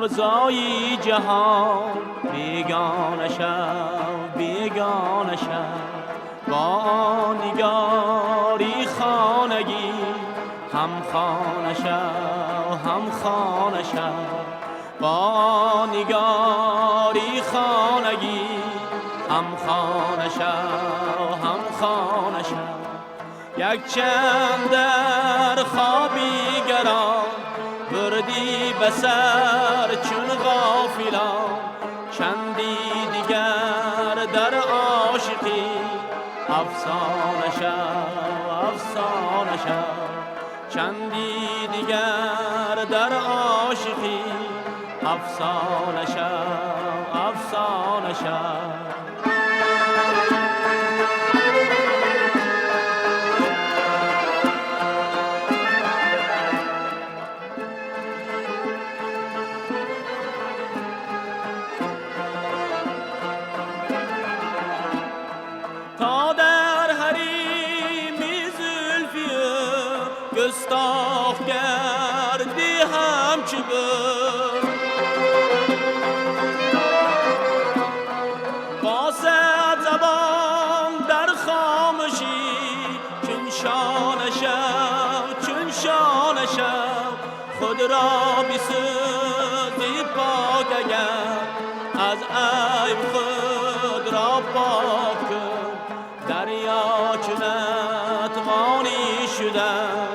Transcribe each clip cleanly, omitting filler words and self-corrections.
افزایی جهان بیگانه شو بیگانه شو با نگاری خانگی هم خانه شو هم خانه شو با نگاری خانگی هم خانه شو هم خانه شو یک چند در خوابی گران بردی بسر چون غافلان چندی دیگر در عاشقی افسانه شو افسانه شو چندی دیگر در عاشقی افسانه شو افسانه شو تا در حریم زلفی گستاخ گردی همچی بود با صد زبان در خاموشی چون شانه شو چون شانه شو خود را بسوزی پاک اگر از عیب خود را پاک کن دریا چون اتمانی شدم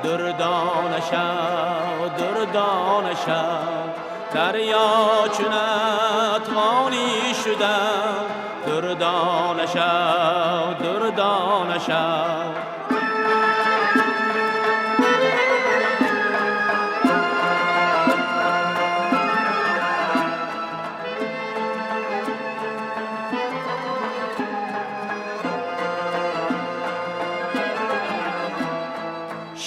دردانه شو دردانه شو دریا چون اتمانی شدم دردانه شو دردانه شو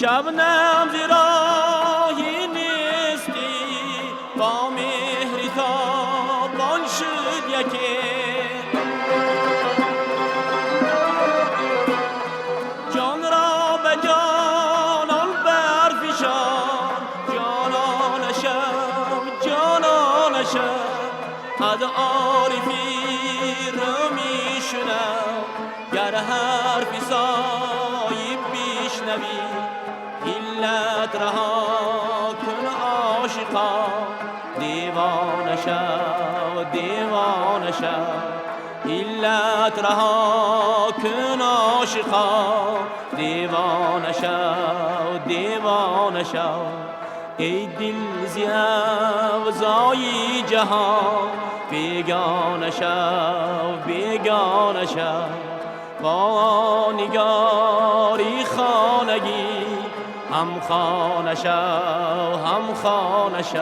شبنم زراهی نیستی با مهری تابان شد یکی جان را به جانان برفشان جانان شب جانان شب از عارفی رو می شنم گر حرفی سایی بیشنوی علت رها کن عاشقا دیوانه شو دیوانه شو علت رها کن عاشقا دیوانه شو دیوانه شو ای دل ز افزای جهان بیگانه شو بیگانه شو با نگاری خانگی هم خانه شو هم خانه شو